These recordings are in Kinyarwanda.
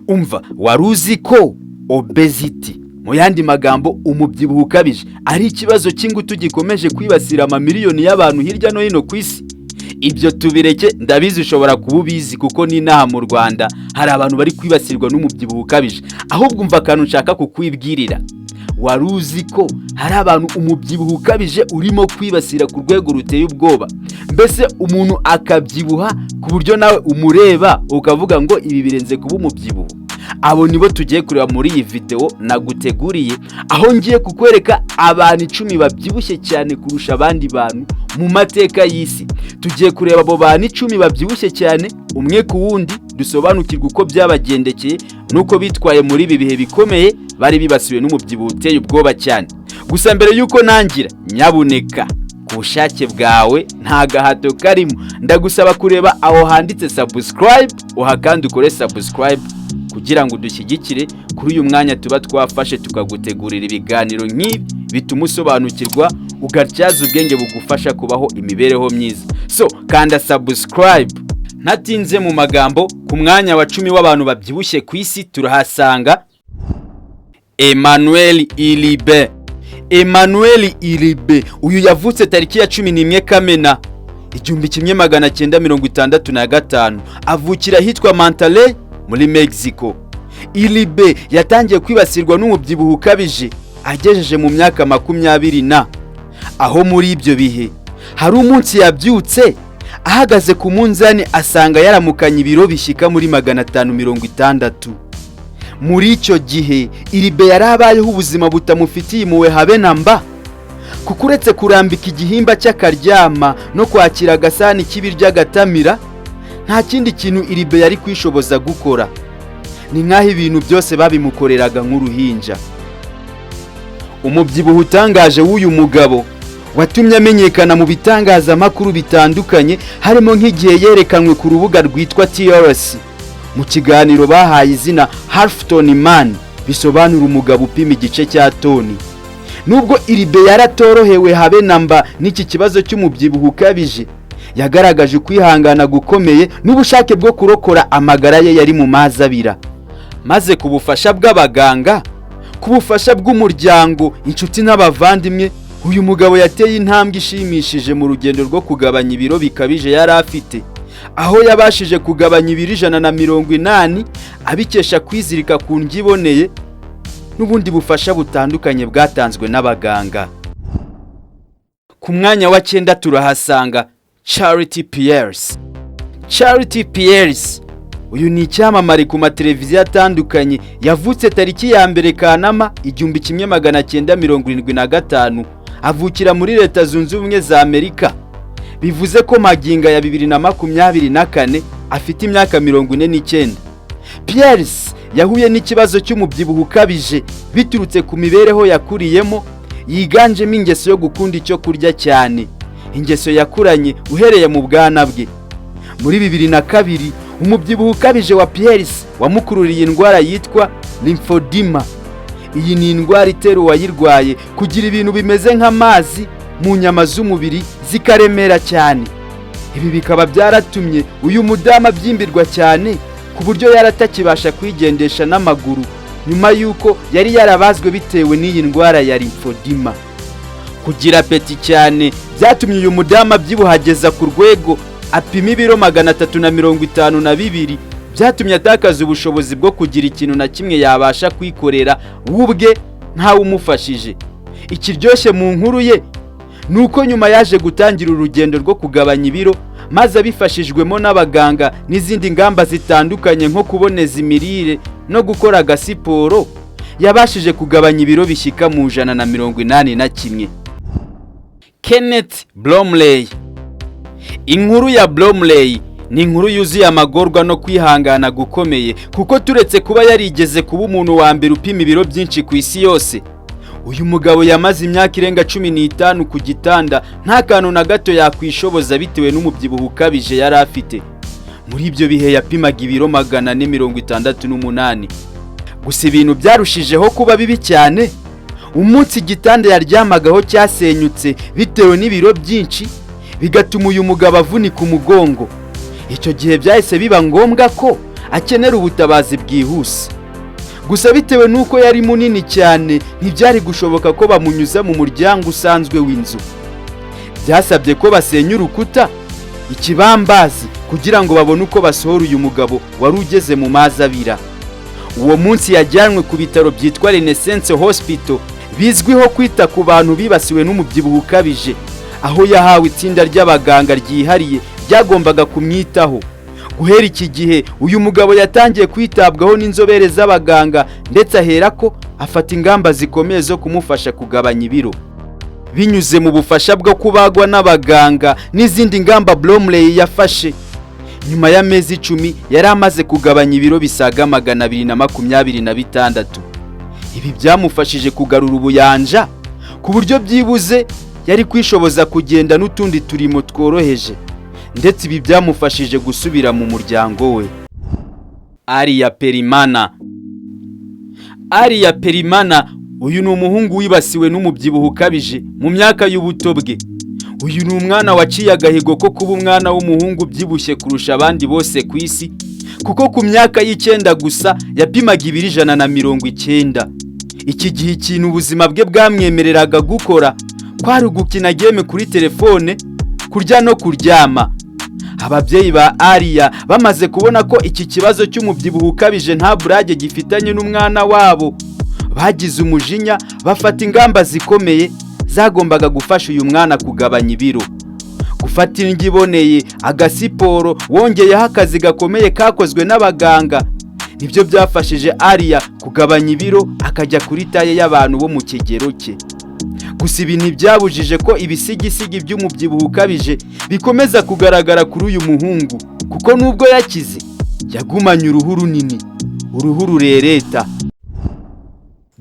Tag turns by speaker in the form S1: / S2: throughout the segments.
S1: Umva, waruzi ko obesity mu yandi magambo umubyibuho ukabije ari ikibazo cy'ingutu gikomeje kwibasira amamiliyoni y'abantu hirya no hino ku isi? Ibyo tubireke, ndabizi ushobora kuba ubizi kuko n'inaha mu Rwanda hari abantu bari kwibasirwa n'umubyibuho ukabije. Ahubwo umva akantu nshaka kukwibwirira. Waruzi ko hari abantu umubyibuho ukabije urimo kwibasira ku rwego ruteye ubwoba, mbese umuntu akabyibuha ku buryo nawe umureba ukavuga ngo ibi birenze kuba umubyibuho. Abo nibo tugiye kureba muri iyi video naguteguriye, aho ngiye kukwereka abantu 10 babyibushye cyane kurusha abandi bantu mu mateka y'isi. Tugiye kureba abo bantu 10 babyibushye cyane umwe ku wundi, dusobanukirwa uko byabagendekeye nuko bitwaye muri ibi bihe bikomeye bari bibasiwe n'umubyibuho uteye ubwoba cyane. Gusa mbere yuko nangira, nyabuneka ku bushake bwawe nta gahato karimo, ndagusaba kureba aho handitse subscribe, uhakandi ukore subscribe kugira ngo dushyigikire kuri uyu mwanya tuba twafashe tukagutegurira ibiganiro nk'ibi bituma usobanukirwa ugatyaza ubwenge bugufasha kubaho imibereho myiza. So kanda subscribe. Natinze mu magambo, ku mwanya wa 10 w'abantu babyibushye ku isi turahasanga Emmanuel Ilibe. Emmanuel Ilibe uyu yavutse tariki ya 11 Kamena 1965, avukira hitwa Monterrey muri Mexico. Ilibe yatangiye kwibasirwa n'umubyibuho ukabije agejeje mu myaka 20 aho muri ibyo bihe hari umunsi yabyutse ahagaze ku munzani asanga yaramukanye ibiro bishyika muri 560. Muri icyo gihe Ilibe yarabayeho ubuzima butamufitiye impuhwe habe namba, kuko uretse kurambika igihimba cy'akaryama no kwakira agasani k'ibiryo agatamira, nta kindi kintu Ilibe yari kwishoboza gukora. Ni nkaho ibintu byose babimukoreraga nk'uruhinja. Umubyibuho utangaje w'uyu mugabo watumye amenyekana mu bitangazamakuru bitandukanye, harimo nk'igihe yerekanwe ku rubuga rwitwa TRS mu kiganiro bahaye izina Half Ton Man, bisobanura umugabo upima igice cya toni. Nubwo Ilibe yaratorohewe habe namba n'iki kibazo cy'umubyibuho ukabije, yagaragaje kwihangana gukomeye n'ubushake bwo kurokora amagara ye yari mu mazabira. Maze ku bufasha bw'abaganga, ku bufasha bw'umuryango, inshuti n'abavandimwe, uyu mugabo yateye intambwe ishimishije mu rugendo rwo kugabanya ibiro bikabije yari afite, aho yabashije kugabanya ibiro 180 abikesha kwizirika ku ndyo iboneye n'ubundi bufasha butandukanye bwatanzwe n'abaganga. Ku mwanya wa 9 turahasanga Charity Pierce. Charity Pierce uyu ni icyamamare ku mateleviziyo atandukanye, yavutse tariki ya 1 Kanama 1975, avukira muri Leta Zunze Ubumwe za Amerika. Bivuze ko maginga ya 2024 afite imyaka 49. Pierce yahuye n'ikibazo cy'umubyibuho ukabije biturutse ku mibereho yakuriyemo, yiganjemo ingeso yo gukunda icyo kurya cyane, ingeso yakuranye uhereye mu bwana bwe. Muri 2002 umubyibuho ukabije wa Pierce wamukururiye indwara yitwa lymphedema. Iyi ni indwara itera uwayirwaye kugira ibintu bimeze nk'amazi mu nyama z'umubiri zikaremera cyane. Ibi bikaba byaratumye uyu mudama byimbirwa cyane ku buryo yaratakibasha kwigendesha n'amaguru, nyuma yuko yari yarabazwe bitewe n'iyi ndwara ya lymphedema. Kugira apeti cyane byatumye uyu mudama byibuhageza ku rwego apima ibiro 352, byatumye atakaza ubushobozi bwo kugira ikintu na kimwe yabasha kwikorera wubwe ntawe umufashije. Ikiryoshye mu nkuru ye nuko nyuma yaje gutangira urugendo rwo kugabanya ibiro, maze abifashijwemo n'abaganga n'izindi ngamba zitandukanye nko kuboneza imirire no gukora agasiporo, yabashije kugabanya ibiro bishyika mu 181. Kenneth Bromley. Inkuru ya Bromley ni inkuru yuzuye amagorwa no kwihangana gukomeye, kuko turetse kuba yarigeze kuba umuntu wa mbere upima ibiro byinshi ku isi yose, uyu mugabo yamaze imyaka irenga 15 ku gitanda nta kantu na gato yakwishoboza bitewe n'umubyibuho ukabije yari afite. Muri ibyo bihe yapimaga ibiro 468. Gusa ibintu byarushijeho kuba bibi cyane. Umunsi igitanda yaryamagaho cyasenyutse bitewe n'ibiro byinshi, bigatuma uyu mugabo avunika umugongo. Icyo gihe byahise biba ngombwa ko akenera ubutabazi bwihuse. Gusa bitewe nuko yari munini cyane ntibyari gushoboka ko bamunyuza mu muryango usanzwe w'inzu. Byasabye ko basenya urukuta, ikibambazi, kugira ngo babone uko basohora uyu mugabo wari ugeze mu mazi abira. Uwo munsi yajyanwe ku bitaro byitwa Renaissance Hospital bizwiho kwita ku bantu bibasiwe n'umubyibuho ukabije, aho yahawe itsinda ry'abaganga ryihariye ryagombaga kumwitaho. Guhera iki gihe uyu mugabo yatangiye kwitabwaho n'inzobere z'abaganga, ndetse aherako afata ingamba zikomeye zo kumufasha kugabanya ibiro. Binyuze mu bufasha bwo kubagwa n'abaganga n'izindi ngamba Bromley yafashe, nyuma y'amezi 10 yari amaze kugabanya ibiro bisaga 226. Ibi byamufashije kugarura ubuyanja ku buryo byibuze yari kwishoboza kugenda n'utundi turimo tworoheje, ndetse ibi byamufashije gusubira mu muryango we. Ariya Perimana, uyu ni umuhungu wibasiwe n'umubyibuho ukabije mu myaka y'ubuto bwe. Uyu ni umwana waciye agahigo ko kuba umwana w'umuhungu byibushye kurusha abandi bose ku isi, kuko ku myaka y'9 gusa yapimaga ibiro 190. Iki gihe ikintu ubuzima bwe bwamwemereraga gukora kwari gukina game kuri telefone, kurya no kuryama. Ababyeyi ba Ariya bamaze kubona ko iki kibazo cy'umubyibuho ukabije nta burage gifitanye n'umwana wabo, bagize umujinya bafata ingamba zikomeye zagombaga gufasha uyu mwana kugabanya ibiro. Gufata indyo iboneye, agasiporo, wongeyeho akazi gakomeye kakozwe n'abaganga, nibyo byafashije Ariya kugabanya ibiro akajya kuri taye y'abantu bo mu kigero cye. Gusa ibi ntibyabujije ko ibisigisigi by'umubyibuho ukabije bikomeza kugaragara kuri uyu muhungu, kuko nubwo yakize yagumanye uruhu runini, uruhu rurereta.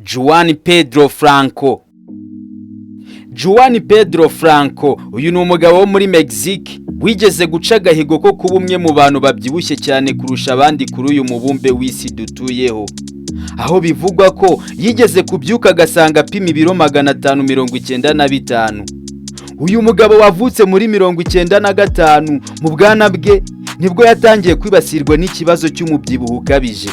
S1: Juan Pedro Franco, uyu ni umugabo wo muri Mexique wigeze guca agahigo ko kuba umwe mu bantu babyibushye cyane kurusha abandi kuri uyu mubumbe w'isi dutuyeho, aho bivugwa ko yigeze kubyuka agasanga apima ibiro 595. Uyu mugabo wavutse muri 1995 mu bwana bwe nibwo yatangiye kwibasirwa n'ikibazo cy'umubyibuho ukabije.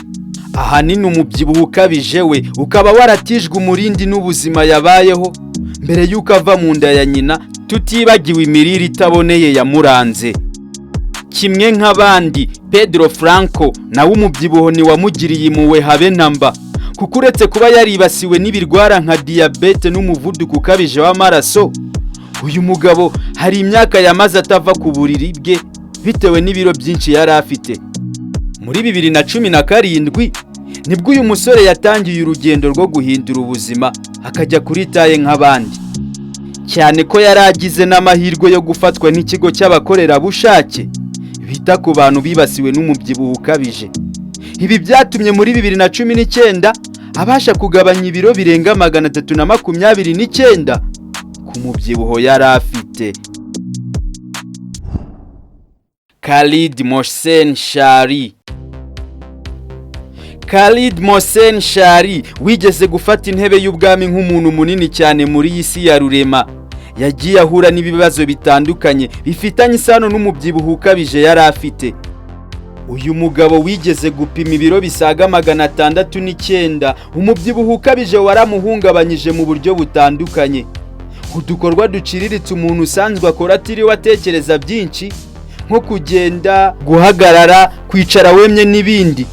S1: Ahanini umubyibuho ukabije we ukaba waratijwe umurindi n'ubuzima yabayeho mbere y'uko ava mu nda ya nyina, tutibagiwe imirire itaboneye yamuranze. Kimwe nk'abandi, Pedro Franco nawe umubyibuho ni wamugiriye impuhwe habe namba, kuko uretse kuba yaribasiwe n'ibirwara nka diabete n'umuvuduko ukabije w'amaraso, uyu mugabo hari imyaka yamaze atava ku buriri bwe bitewe n'ibiro byinshi yari afite. Muri 2017 nibwo uyu musore yatangiye urugendo rwo guhindura ubuzima akajya kuri taye nk'abandi, cyane ko yari agize n'amahirwe yo gufatwa n'ikigo cy'abakorerabushake bita ku bantu bibasiwe n'umubyibuho ukabije. Ibi byatumye muri 2019 abasha kugabanya ibiro birenga 329 ku mubyibuho yari afite. Khalid Mohsen Shari wigeze gufata intebe y'ubwami nk'umuntu munini cyane muri iyi si ya rurema, yagiye ahura n'ibibazo bitandukanye bifitanye isano n'umubyibuho ukabije yari afite. Uyu mugabo wigeze gupima ibiro bisaga 609, umubyibuho ukabije waramuhungabanyije mu buryo butandukanye. Udukorwa duciriritse umuntu usanzwe akora atiriwe atekereza byinshi, nko kugenda, guhagarara, kwicara wemye n'ibindi.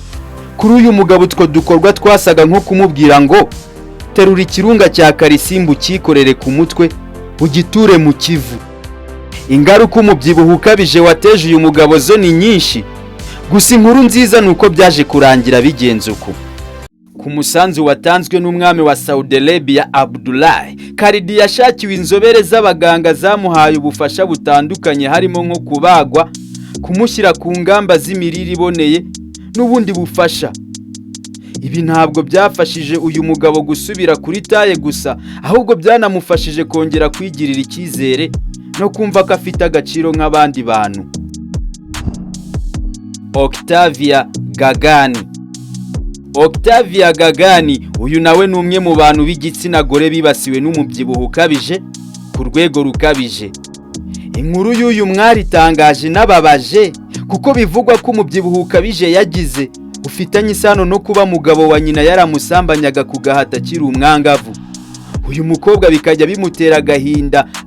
S1: Kuri uyu mugabo utwo dukorwa twasaga nko kumubwira ngo terura ikirunga cya karisimbu cyikorere ku mutwe ugiture mu kivu. Ingaruka umubyibuho ukabije wateje uyu mugabo zo ni nyinshi, gusa inkuru nziza nuko byaje kurangira bigenze uko. Ku musanzu watanzwe n'umwami wa Saudi Arabia Abdullah, Khalid yashakiwe inzobere z'abaganga zamuhaye ubufasha butandukanye, harimo nko kubagwa, kumushyira ku ngamba z'imirire iboneye n'ubundi bufasha. Ibi ntabwo byafashije uyu mugabo gusubira kuri taye gusa, ahubwo byanamufashije kongera kwigirira icyizere no kumva ko afite agaciro nk'abandi bantu. Octavia Gagani, uyu nawe ni umwe mu bantu b'igitsina gore bibasiwe n'umubyibuho ukabije ku rwego rukabije. Inkuru y'uyu mwari itangaje n'ababaje, kuko bivugwa ko umubyibuho ukabije yagize ufitanye isano no kuba mugabo wa nyina yaramusambanyaga ku gahata akiri umwangavu. Uyu mukobwa bikajya bimutera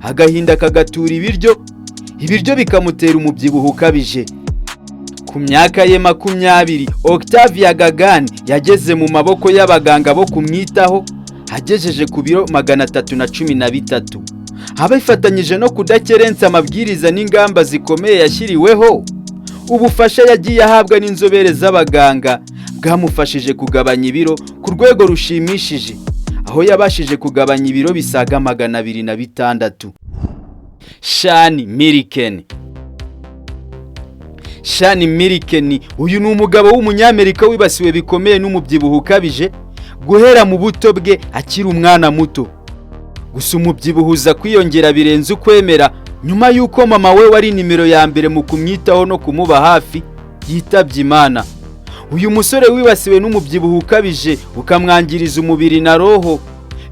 S1: agahinda kagatura ibiryo bikamutera umubyibuho ukabije. Ku myaka ye 20 Octavia Gagani yageze mu maboko y'abaganga bo kumwitaho agejeje ku biro 313. Abifatanyije no kudakerensa amabwiriza n'ingamba zikomeye yashyiriweho, ubufasha yagiye ahabwa n'inzobere z'abaganga bwamufashije kugabanya ibiro ku rwego rushimishije, aho yabashije kugabanya ibiro bisaga 206. CYANE Milliken. CYANE Milliken uyu ni umugabo w'umunyamerika wibasiwe bikomeye n'umubyibuho ukabije guhera mu buto bwe akiri umwana muto. Gusa umubyibuho uza kwiyongera birenze ukwemera nyuma y'uko mama we wari nimero ya mbere mu kumwitaho no kumuba hafi yitabye Imana. Uyu musore wibasiwe n'umubyibuho ukabije ukamwangiriza umubiri na roho,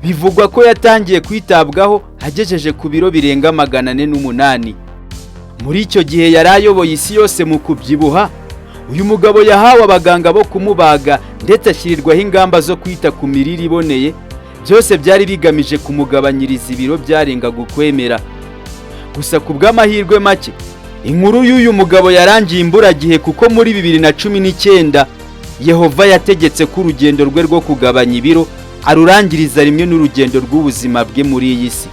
S1: bivugwa ko yatangiye kwitabwaho agejeje ku biro birenga 408. Muri icyo gihe yari ayoboye isi yose mu kubyibuha. Uyu mugabo yahawe abaganga bo kumubaga ndetse ashyirirwaho ingamba zo kwita ku mirire iboneye, byose byari bigamije kumugabanyiriza ibiro byarengaga ukwemera. Gusa ku bw'amahirwe make inkuru y'uyu mugabo yarangiye imburagihe, kuko muri 2019 Yehova yategetse ko urugendo rwe rwo kugabanya ibiro arurangiriza rimwe n'urugendo rw'ubuzima bwe muri iyi si.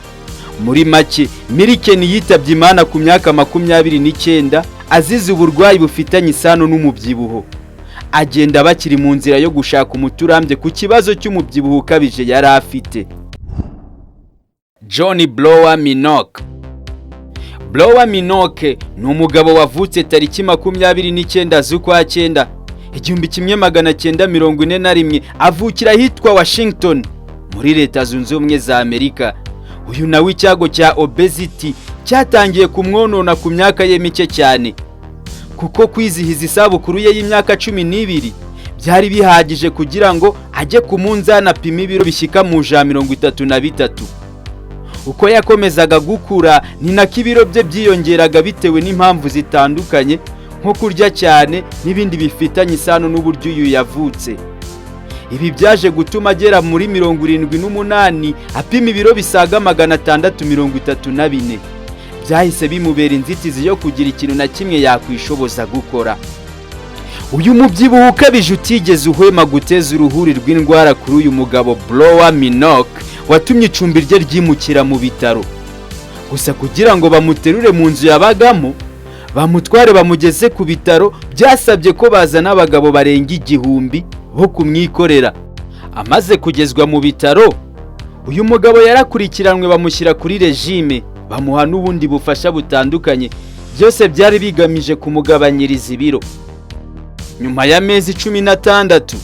S1: Muri make Milliken yitabye Imana ku myaka 29 azize uburwayi bufitanye isano n'umubyibuho. Agenda bakiri mu nzira yo gushaka umuturambye ku kibazo cy'umubyibuho ukabije yari afite. John Blower Minock. Blower Minock ni umugabo wavutse tariki 29 z'ukwa 9 1941, avukira ahitwa Washington muri Leta Zunze Ubumwe za Amerika. Uyu nawe icyago cya obesity cyatangiye kumwonona ku myaka ye mike cyane, kuko kwizihiza isabukuru ye y'imyaka 12 byari bihagije kugira ngo ajye ku munzani apima ibiro bishyika mu 133. Uko yakomezaga gukura ni nako ibiro bye byiyongeraga bitewe n'impamvu zitandukanye, nko kurya cyane n'ibindi bifitanye isano n'uburyo uyu yavutse. Ibi byaje gutuma agera muri 78 apima ibiro bisaga 634. Byahise bimubera inzitizi yo kugira ikintu na kimwe yakwishoboza gukora. Uyu mubyibuho ukabije utigeze uhwema guteza uruhuri rw'indwara kuri uyu mugabo Blower Minock watumye icumbi rye ryimukira mu bitaro. Gusa kugira ngo bamuterure mu nzu yabagamo bamutware bamugeze ku bitaro, byasabye ko bazana abagabo barenga 1000 bo kumwikorera. Amaze kugezwa mu bitaro, uyu mugabo yarakurikiranwe bamushyira kuri regime, bamuha n'ubundi bufasha butandukanye, byose byari bigamije kumugabanyiriza ibiro. Nyuma y'amezi 16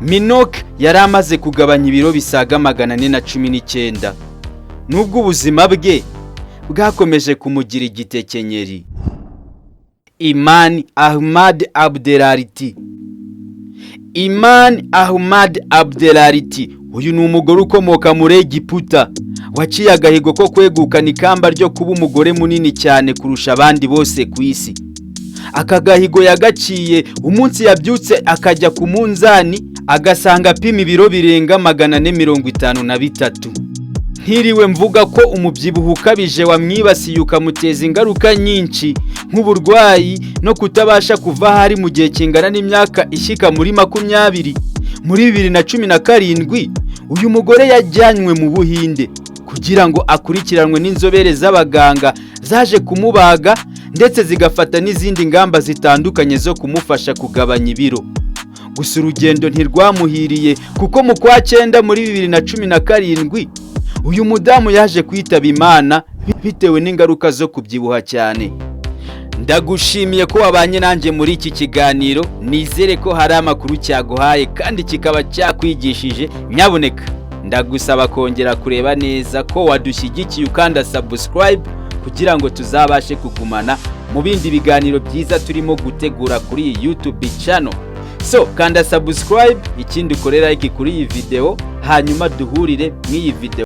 S1: Minock yari amaze kugabanya ibiro bisaga 419, nubwo ubuzima bwe bwakomeje kumugira igitekenyeri. Iman Ahmad Abdelariti. Iman Ahmad Abdelariti uyu ni umugore ukomoka muri Egiputa waciye agahigo ko kwegukana ikamba ryo kuba umugore munini cyane kurusha abandi bose ku isi. Aka gahigo yagaciye umunsi yabyutse akajya ku munzani agasanga apima ibiro birenga 453. Ntiriwe mvuga ko umubyibuho ukabije wamwibasiye ukamuteza ingaruka nyinshi nk'uburwayi no kutabasha kuva hari mu gihe kingana n'imyaka ishyika muri 20. Muri 2017 uyu mugore yajyanywe mu Buhinde kugira ngo akurikiranwe n'inzobere z'abaganga zaje kumubaga ndetse zigafata n'izindi ngamba zitandukanye zo kumufasha kugabanya ibiro. Gusa urugendo ntirwamuhiriye, kuko mu kwa 9 muri 2017 uyu mudamu yaje kwitaba Imana bitewe n'ingaruka zo kubyibuha cyane. Ndagushimiye ko wabanye nanjye muri iki kiganiro, nizere ko hari amakuru cyaguhaye kandi kikaba cyakwigishije. Nyaboneka ndagusaba kongera kureba neza ko wadushyigikiye ukanda subscribe kugira ngo tuzabashe kugumana mu bindi biganiro byiza turimo gutegura kuri iyi YouTube channel. So kanda subscribe, ikindi ukorera iki kuri iyi video, hanyuma duhurire mu iyi video.